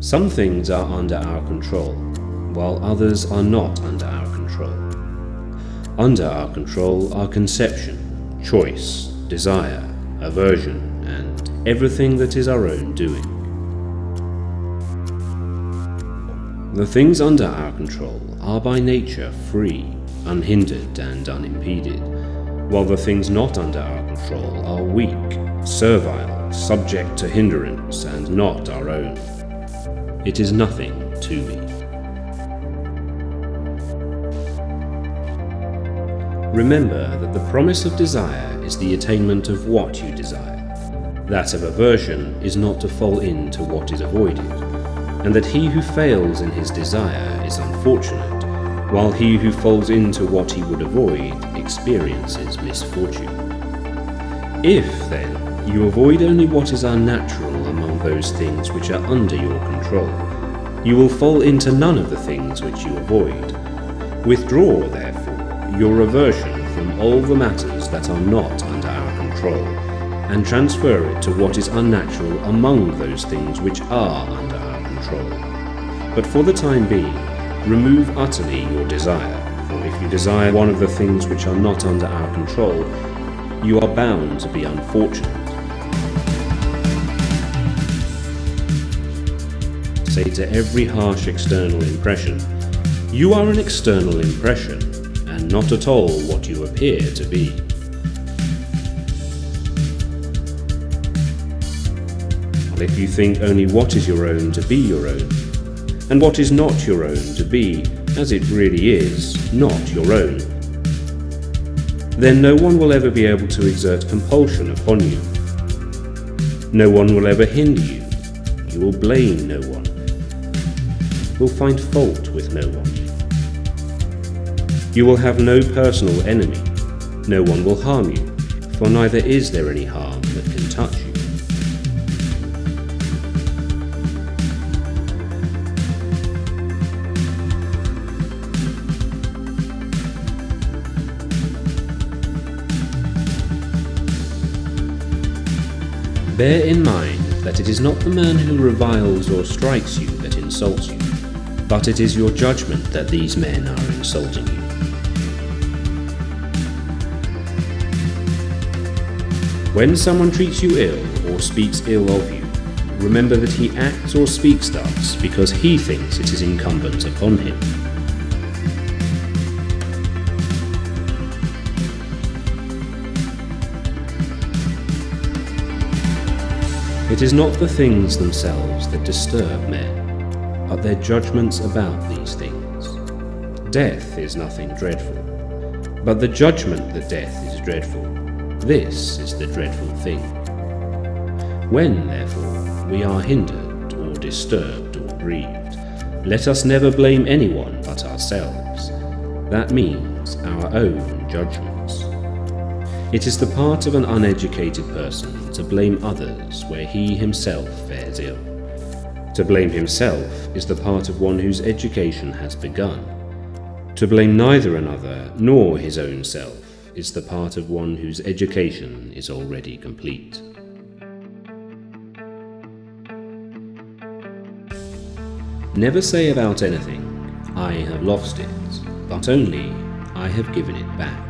Some things are under our control, while others are not under our control. Under our control are conception, choice, desire, aversion, and everything that is our own doing. The things under our control are by nature free, unhindered and unimpeded, while the things not under our control are weak, servile, subject to hindrance, and not our own. It is nothing to me. Remember that the promise of desire is the attainment of what you desire. That of aversion is not to fall into what is avoided, and that he who fails in his desire is unfortunate, while he who falls into what he would avoid experiences misfortune. If, then, you avoid only what is unnatural among those things which are under your control, you will fall into none of the things which you avoid. Withdraw, therefore, your aversion from all the matters that are not under our control, and transfer it to what is unnatural among those things which are under our control. But for the time being, remove utterly your desire, for if you desire one of the things which are not under our control, you are bound to be unfortunate. Say to every harsh external impression, "You are an external impression, and not at all what you appear to be." If you think only what is your own to be your own, and what is not your own to be, as it really is, not your own, then no one will ever be able to exert compulsion upon you. No one will ever hinder you. You will blame no one. Will find fault with no one. You will have no personal enemy. No one will harm you, for neither is there any harm that can touch you. Bear in mind that it is not the man who reviles or strikes you that insults you, but it is your judgment that these men are insulting you. When someone treats you ill or speaks ill of you, remember that he acts or speaks thus because he thinks it is incumbent upon him. It is not the things themselves that disturb men, but their judgments about these things. Death is nothing dreadful, but the judgment that death is dreadful, this is the dreadful thing. When, therefore, we are hindered or disturbed or grieved, let us never blame anyone but ourselves. That means our own judgments. It is the part of an uneducated person to blame others where he himself fares ill. To blame himself is the part of one whose education has begun. To blame neither another nor his own self is the part of one whose education is already complete. Never say about anything, "I have lost it," but only, "I have given it back."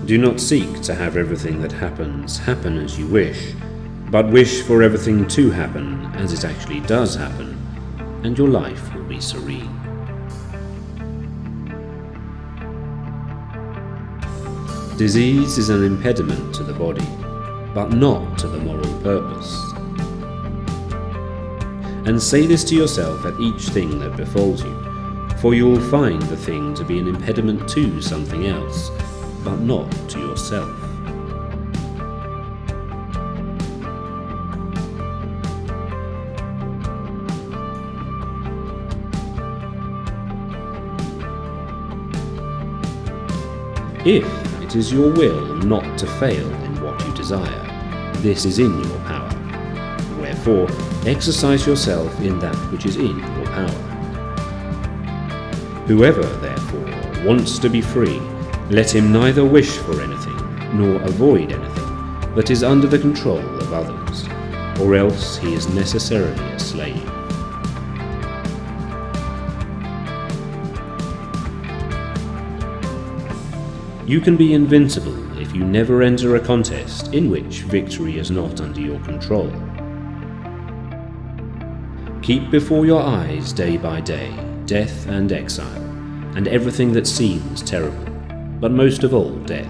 Do not seek to have everything that happens happen as you wish, but wish for everything to happen as it actually does happen, and your life will be serene. Disease is an impediment to the body, but not to the moral purpose. And say this to yourself at each thing that befalls you, for you will find the thing to be an impediment to something else, but not to yourself. If it is your will not to fail in what you desire, this is in your power. Wherefore, exercise yourself in that which is in your power. Whoever, therefore, wants to be free, Let him neither wish for anything, nor avoid anything, that is under the control of others, or else he is necessarily a slave. You can be invincible if you never enter a contest in which victory is not under your control. Keep before your eyes day by day death and exile, and everything that seems terrible, but most of all death.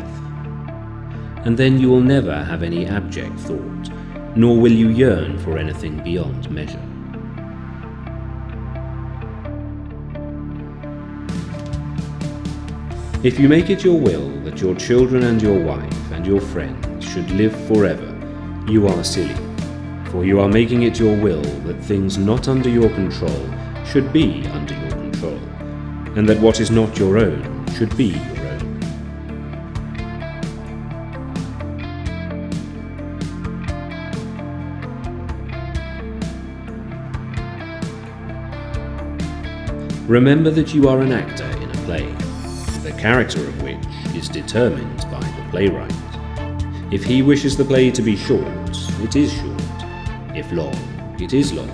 And then you will never have any abject thought, nor will you yearn for anything beyond measure. If you make it your will that your children and your wife and your friends should live forever, you are silly, for you are making it your will that things not under your control should be under your control, and that what is not your own should be your own. Remember that you are an actor in a play, the character of which is determined by the playwright. If he wishes the play to be short, it is short. If long, it is long.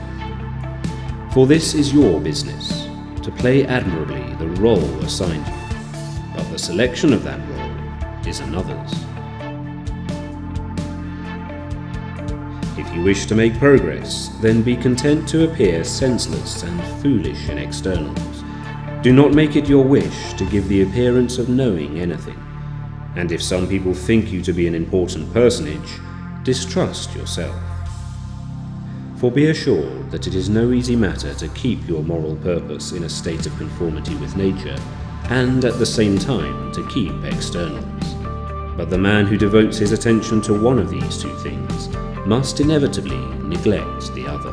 For this is your business, to play admirably the role assigned you, but the selection of that role is another's. If you wish to make progress, then be content to appear senseless and foolish in externals. Do not make it your wish to give the appearance of knowing anything, and if some people think you to be an important personage, distrust yourself. For be assured that it is no easy matter to keep your moral purpose in a state of conformity with nature, and at the same time to keep externals. But the man who devotes his attention to one of these two things must inevitably neglect the other.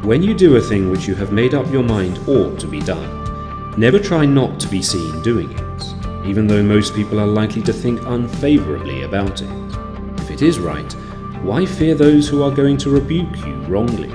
When you do a thing which you have made up your mind ought to be done, never try not to be seen doing it, even though most people are likely to think unfavourably about it. If it is right, why fear those who are going to rebuke you wrongly?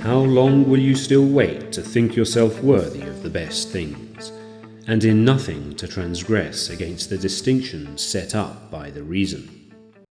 How long will you still wait to think yourself worthy of the best things, and in nothing to transgress against the distinctions set up by the reason?